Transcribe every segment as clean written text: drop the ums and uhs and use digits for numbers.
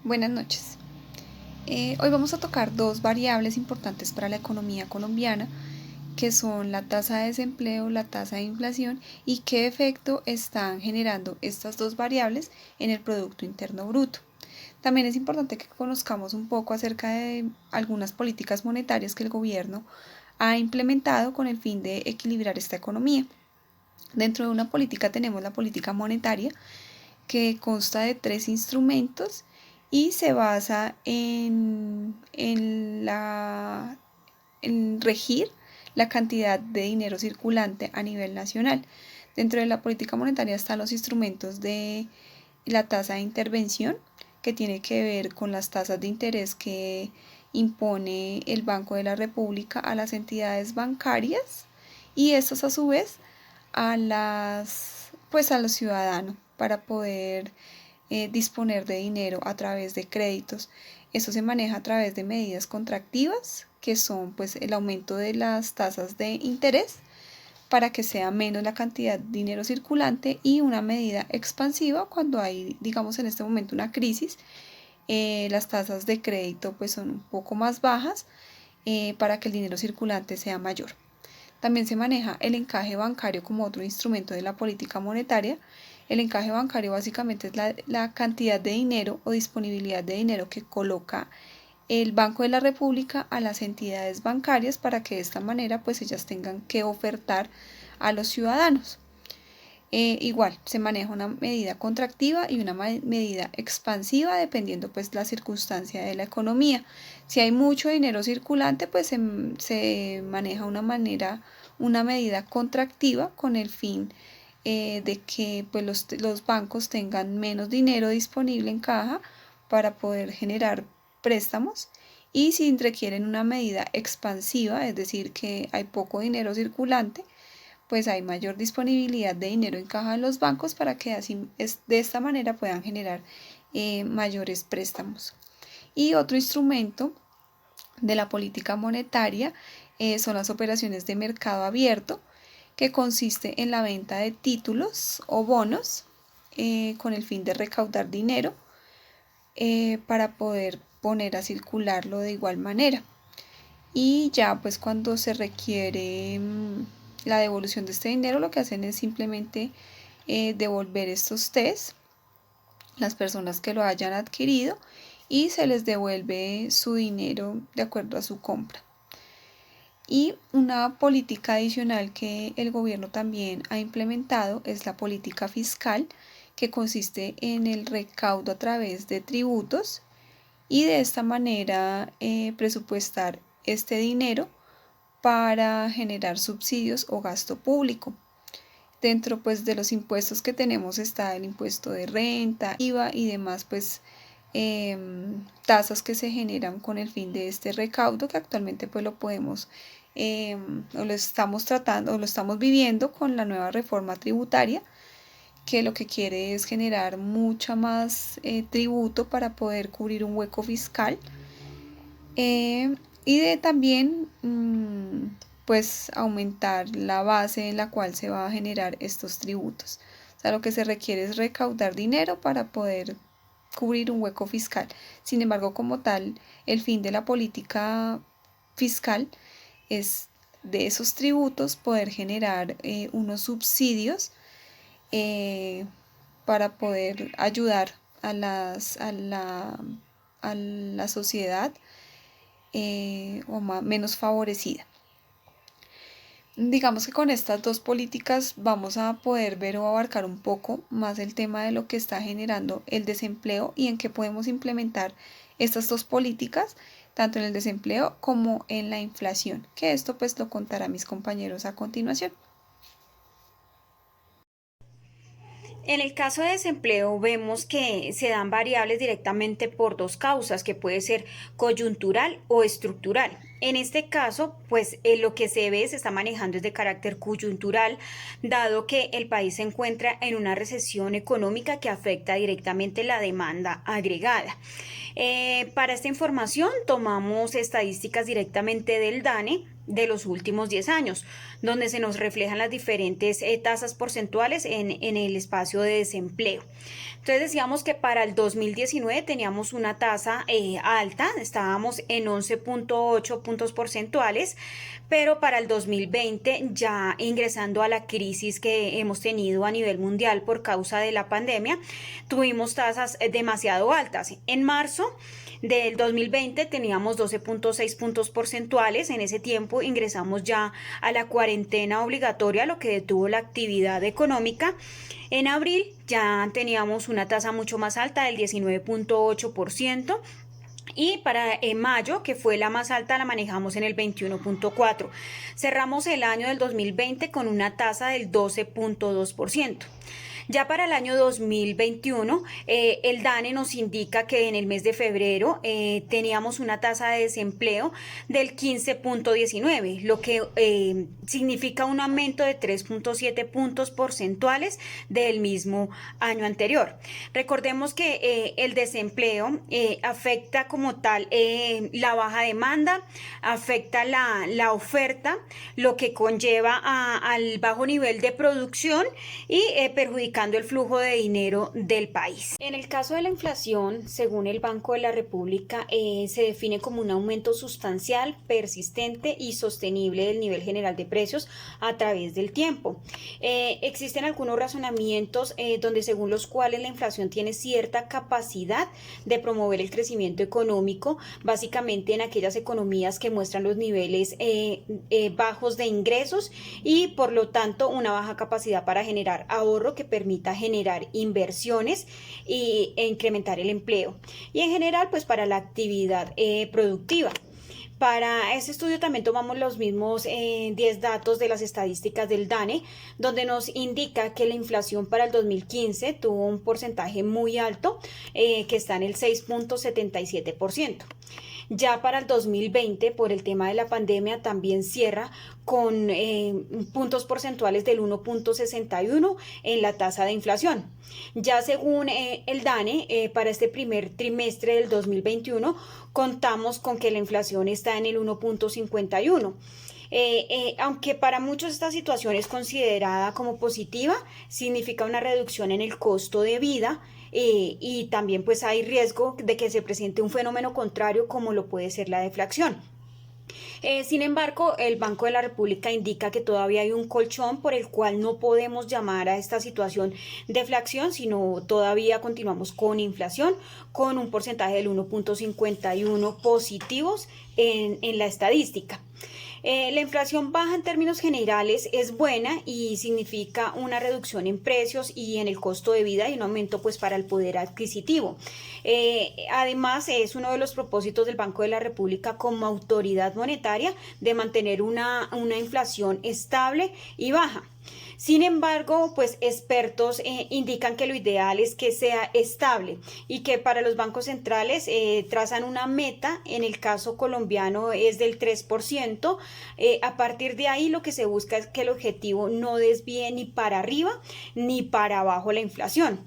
Buenas noches. Hoy vamos a tocar dos variables importantes para la economía colombiana, que son la tasa de desempleo, la tasa de inflación y qué efecto están generando estas dos variables en el Producto Interno Bruto. También es importante que conozcamos un poco acerca de algunas políticas monetarias que el gobierno ha implementado con el fin de equilibrar esta economía. Dentro de una política tenemos la política monetaria, que consta de 3 instrumentos y se basa en regir la cantidad de dinero circulante a nivel nacional. Dentro de la política monetaria están los instrumentos de la tasa de intervención, que tiene que ver con las tasas de interés que impone el Banco de la República a las entidades bancarias, y estos a su vez a los ciudadanos para poder disponer de dinero a través de créditos. Eso se maneja a través de medidas contractivas, que son pues el aumento de las tasas de interés para que sea menos la cantidad de dinero circulante, y una medida expansiva cuando hay, digamos, en este momento una crisis. Las tasas de crédito pues son un poco más bajas, para que el dinero circulante sea mayor. También se maneja el encaje bancario como otro instrumento de la política monetaria. El encaje bancario básicamente es la cantidad de dinero o disponibilidad de dinero que coloca el Banco de la República a las entidades bancarias para que de esta manera pues ellas tengan que ofertar a los ciudadanos. Igual se maneja una medida contractiva y una medida expansiva dependiendo pues la circunstancia de la economía. Si hay mucho dinero circulante, pues se maneja una medida contractiva con el fin de que pues los bancos tengan menos dinero disponible en caja para poder generar préstamos. Y si requieren una medida expansiva, es decir, que hay poco dinero circulante, pues hay mayor disponibilidad de dinero en caja en los bancos para que así de esta manera puedan generar mayores préstamos. Y otro instrumento de la política monetaria son las operaciones de mercado abierto, que consiste en la venta de títulos o bonos con el fin de recaudar dinero para poder poner a circularlo de igual manera. Y ya pues cuando se requiere la devolución de este dinero, lo que hacen es simplemente devolver estos TES, las personas que lo hayan adquirido, y se les devuelve su dinero de acuerdo a su compra. Y una política adicional que el gobierno también ha implementado es la política fiscal, que consiste en el recaudo a través de tributos, y de esta manera presupuestar este dinero para generar subsidios o gasto público. Dentro pues de los impuestos que tenemos está el impuesto de renta, IVA y demás pues tasas que se generan con el fin de este recaudo, que actualmente pues lo podemos o lo estamos tratando o lo estamos viviendo con la nueva reforma tributaria, que lo que quiere es generar mucha más tributo para poder cubrir un hueco fiscal, y de también pues aumentar la base en la cual se va a generar estos tributos. O sea, lo que se requiere es recaudar dinero para poder cubrir un hueco fiscal. Sin embargo, como tal, el fin de la política fiscal es de esos tributos poder generar unos subsidios para poder ayudar a la sociedad o menos favorecida. Digamos que con estas dos políticas vamos a poder ver o abarcar un poco más el tema de lo que está generando el desempleo y en qué podemos implementar estas dos políticas, tanto en el desempleo como en la inflación, que esto pues lo contará mis compañeros a continuación. En el caso de desempleo vemos que se dan variables directamente por dos causas, que puede ser coyuntural o estructural. En este caso, pues lo que se ve se está manejando es de carácter coyuntural, dado que el país se encuentra en una recesión económica que afecta directamente la demanda agregada. Para esta información tomamos estadísticas directamente del DANE, de los últimos 10 años, donde se nos reflejan las diferentes tasas porcentuales en el espacio de desempleo. Entonces decíamos que para el 2019 teníamos una tasa alta, estábamos en 11.8 puntos porcentuales, pero para el 2020, ya ingresando a la crisis que hemos tenido a nivel mundial por causa de la pandemia, tuvimos tasas demasiado altas. En marzo del 2020 teníamos 12.6 puntos porcentuales. En ese tiempo ingresamos ya a la cuarentena obligatoria, lo que detuvo la actividad económica. En abril ya teníamos una tasa mucho más alta del 19.8%. Y para mayo, que fue la más alta, la manejamos en el 21.4%. Cerramos el año del 2020 con una tasa del 12.2%. Ya para el año 2021, el DANE nos indica que en el mes de febrero teníamos una tasa de desempleo del 15.19, lo que significa un aumento de 3.7 puntos porcentuales del mismo año anterior. Recordemos que el desempleo afecta como tal la baja demanda, afecta la oferta, lo que conlleva al bajo nivel de producción y perjudica el flujo de dinero del país. En el caso de la inflación, según el Banco de la República, se define como un aumento sustancial, persistente y sostenible del nivel general de precios a través del tiempo. Existen algunos razonamientos donde según los cuales la inflación tiene cierta capacidad de promover el crecimiento económico, básicamente en aquellas economías que muestran los niveles bajos de ingresos y por lo tanto una baja capacidad para generar ahorro que permita generar inversiones e incrementar el empleo y en general pues para la actividad productiva. Para este estudio también tomamos los mismos 10 datos de las estadísticas del DANE, donde nos indica que la inflación para el 2015 tuvo un porcentaje muy alto, que está en el 6.77%. Ya para el 2020, por el tema de la pandemia, también cierra con puntos porcentuales del 1.61 en la tasa de inflación. Ya según el DANE, para este primer trimestre del 2021, contamos con que la inflación está en el 1.51. Aunque para muchos esta situación es considerada como positiva, significa una reducción en el costo de vida y también pues hay riesgo de que se presente un fenómeno contrario como lo puede ser la deflación. Sin embargo, el Banco de la República indica que todavía hay un colchón por el cual no podemos llamar a esta situación deflación, sino todavía continuamos con inflación, con un porcentaje del 1.51 positivos en la estadística. La inflación baja en términos generales es buena y significa una reducción en precios y en el costo de vida y un aumento pues para el poder adquisitivo. Además es uno de los propósitos del Banco de la República como autoridad monetaria de mantener una inflación estable y baja. Sin embargo, pues expertos indican que lo ideal es que sea estable y que para los bancos centrales trazan una meta, en el caso colombiano es del 3%. A partir de ahí lo que se busca es que el objetivo no desvíe ni para arriba ni para abajo la inflación.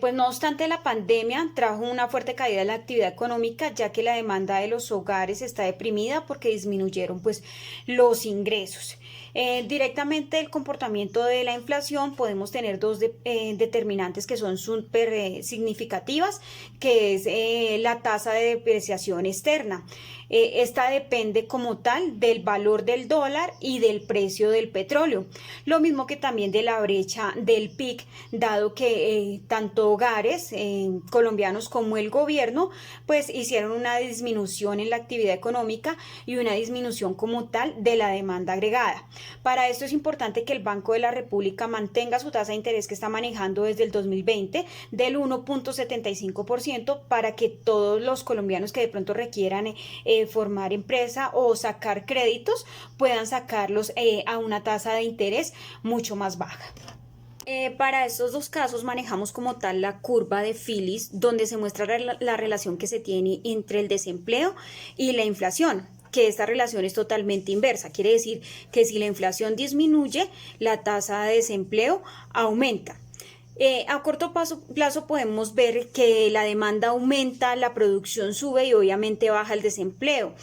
Pues no obstante, la pandemia trajo una fuerte caída en la actividad económica, ya que la demanda de los hogares está deprimida porque disminuyeron pues los ingresos. Directamente el comportamiento de la inflación podemos tener dos determinantes que son súper significativas, que es la tasa de depreciación externa. Esta depende como tal del valor del dólar y del precio del petróleo, lo mismo que también de la brecha del PIB, dado que tanto hogares colombianos como el gobierno pues hicieron una disminución en la actividad económica y una disminución como tal de la demanda agregada. Para esto es importante que el Banco de la República mantenga su tasa de interés que está manejando desde el 2020 del 1.75% para que todos los colombianos que de pronto requieran formar empresa o sacar créditos puedan sacarlos a una tasa de interés mucho más baja. Para estos dos casos manejamos como tal la curva de Phillips, donde se muestra la relación que se tiene entre el desempleo y la inflación, que esta relación es totalmente inversa. Quiere decir que si la inflación disminuye, la tasa de desempleo aumenta. A corto plazo podemos ver que la demanda aumenta, la producción sube y obviamente baja el desempleo.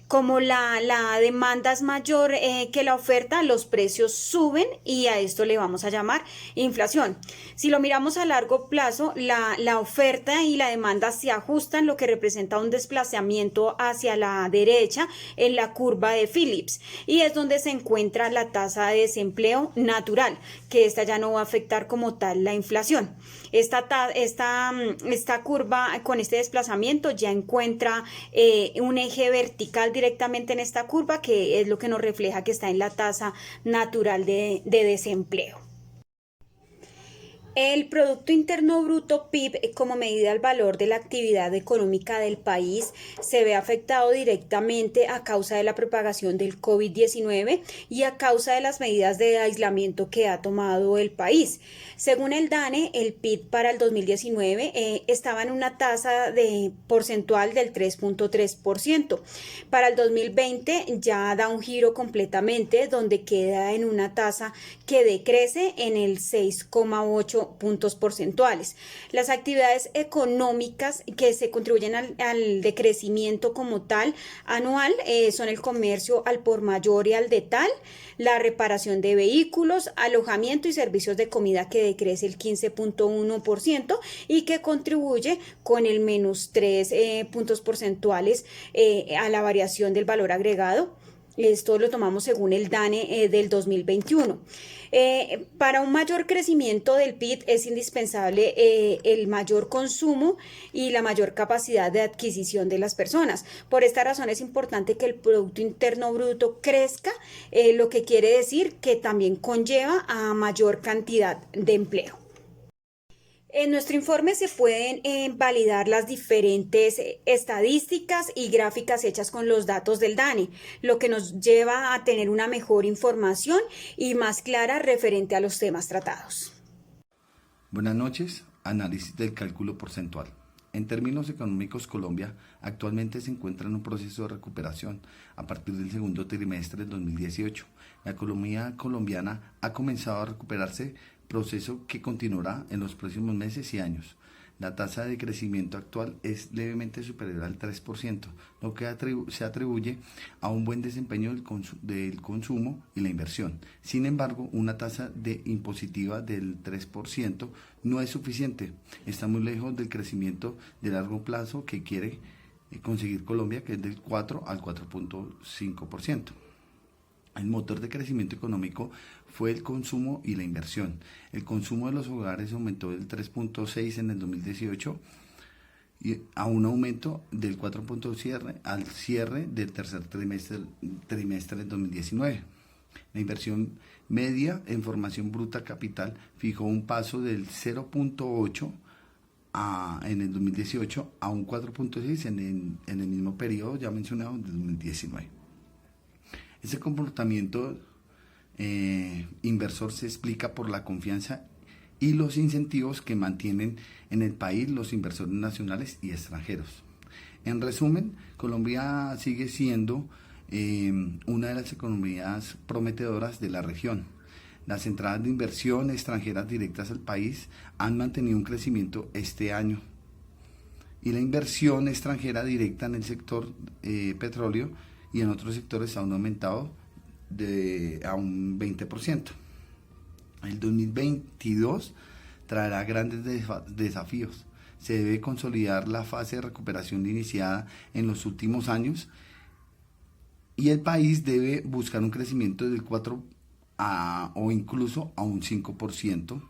Como la demanda es mayor que la oferta, los precios suben y a esto le vamos a llamar inflación. Si lo miramos a largo plazo, la oferta y la demanda se ajustan, lo que representa un desplazamiento hacia la derecha en la curva de Phillips, y es donde se encuentra la tasa de desempleo natural, que esta ya no va a afectar como tal la inflación. Esta curva con este desplazamiento ya encuentra un eje vertical directamente en esta curva, que es lo que nos refleja que está en la tasa natural de desempleo. El Producto Interno Bruto PIB, como medida del valor de la actividad económica del país, se ve afectado directamente a causa de la propagación del COVID-19 y a causa de las medidas de aislamiento que ha tomado el país. Según el DANE, el PIB para el 2019 estaba en una tasa porcentual del 3.3%. Para el 2020 ya da un giro completamente, donde queda en una tasa que decrece en el 6,8%. puntos porcentuales. Las actividades económicas que se contribuyen al decrecimiento como tal anual son el comercio al por mayor y al detal, la reparación de vehículos, alojamiento y servicios de comida, que decrece el 15.1% y que contribuye con el menos 3 puntos porcentuales a la variación del valor agregado. Esto lo tomamos según el DANE del 2021. Para un mayor crecimiento del PIB es indispensable el mayor consumo y la mayor capacidad de adquisición de las personas. Por esta razón es importante que el Producto Interno Bruto crezca, lo que quiere decir que también conlleva a mayor cantidad de empleo. En nuestro informe se pueden validar las diferentes estadísticas y gráficas hechas con los datos del DANE, lo que nos lleva a tener una mejor información y más clara referente a los temas tratados. Buenas noches. Análisis del cálculo porcentual. En términos económicos, Colombia actualmente se encuentra en un proceso de recuperación a partir del segundo trimestre del 2018. La economía colombiana ha comenzado a recuperarse, proceso que continuará en los próximos meses y años. La tasa de crecimiento actual es levemente superior al 3%, lo que se atribuye a un buen desempeño del consumo y la inversión. Sin embargo, una tasa impositiva del 3% no es suficiente. Está muy lejos del crecimiento de largo plazo que quiere conseguir Colombia, que es del 4 al 4.5%. El motor de crecimiento económico fue el consumo y la inversión. El consumo de los hogares aumentó del 3.6 en el 2018 y a un aumento del 4.7 al cierre del tercer trimestre del 2019. La inversión media en formación bruta capital fijó un paso del 0.8 en el 2018 a un 4.6 en el mismo periodo ya mencionado del 2019. Ese comportamiento inversor se explica por la confianza y los incentivos que mantienen en el país los inversores nacionales y extranjeros. En resumen, Colombia sigue siendo una de las economías prometedoras de la región. Las entradas de inversión extranjeras directas al país han mantenido un crecimiento este año, y la inversión extranjera directa en el sector petróleo y en otros sectores han aumentado a un 20%. El 2022 traerá grandes desafíos. Se debe consolidar la fase de recuperación iniciada en los últimos años y el país debe buscar un crecimiento del 4 o incluso a un 5%.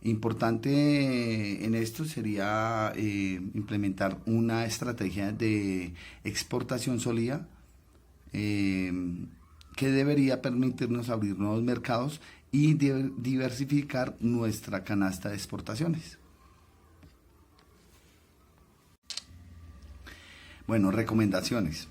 Importante en esto sería implementar una estrategia de exportación sólida que debería permitirnos abrir nuevos mercados y diversificar nuestra canasta de exportaciones. Bueno, recomendaciones.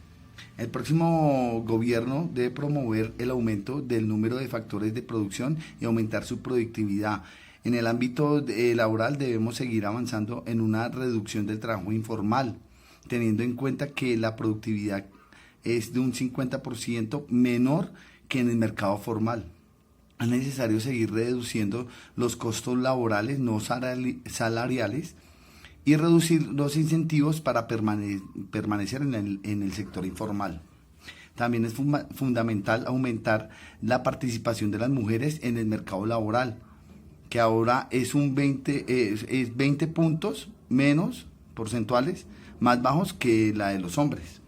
El próximo gobierno debe promover el aumento del número de factores de producción y aumentar su productividad. En el ámbito laboral debemos seguir avanzando en una reducción del trabajo informal, teniendo en cuenta que la productividad es de un 50% menor que en el mercado formal. es necesario seguir reduciendo los costos laborales no salariales y reducir los incentivos para permanecer en el sector informal. También es fundamental aumentar la participación de las mujeres en el mercado laboral, que ahora es 20 puntos menos porcentuales, más bajos que la de los hombres.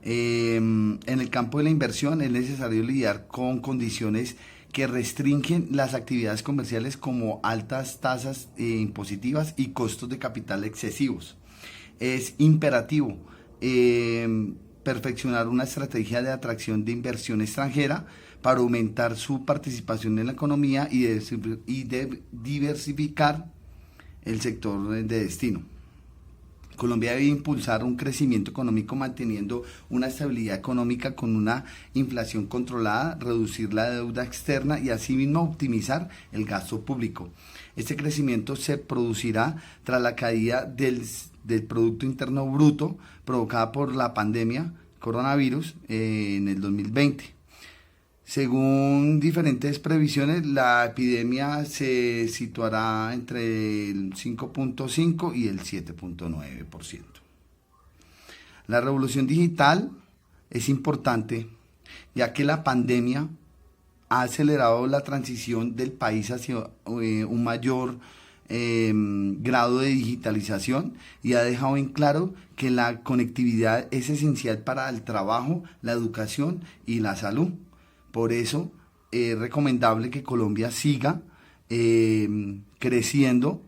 En el campo de la inversión es necesario lidiar con condiciones que restringen las actividades comerciales, como altas tasas impositivas y costos de capital excesivos. Es imperativo perfeccionar una estrategia de atracción de inversión extranjera para aumentar su participación en la economía y diversificar el sector de destino. Colombia debe impulsar un crecimiento económico manteniendo una estabilidad económica con una inflación controlada, reducir la deuda externa y asimismo optimizar el gasto público. Este crecimiento se producirá tras la caída del Producto Interno Bruto provocada por la pandemia coronavirus en el 2020. Según diferentes previsiones, la epidemia se situará entre el 5.5 y el 7.9%. La revolución digital es importante, ya que la pandemia ha acelerado la transición del país hacia un mayor grado de digitalización y ha dejado en claro que la conectividad es esencial para el trabajo, la educación y la salud. Por eso es recomendable que Colombia siga creciendo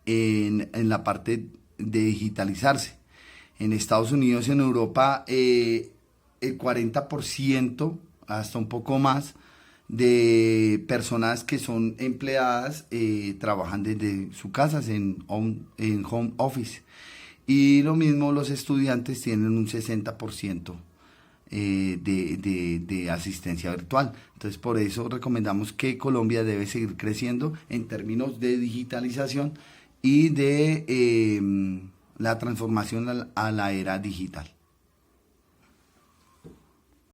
en la parte de digitalizarse. En Estados Unidos y en Europa el 40%, hasta un poco más, de personas que son empleadas trabajan desde sus casas en home office. Y lo mismo los estudiantes tienen un 60% de asistencia virtual. Entonces, por eso recomendamos que Colombia debe seguir creciendo en términos de digitalización y de la transformación a la era digital.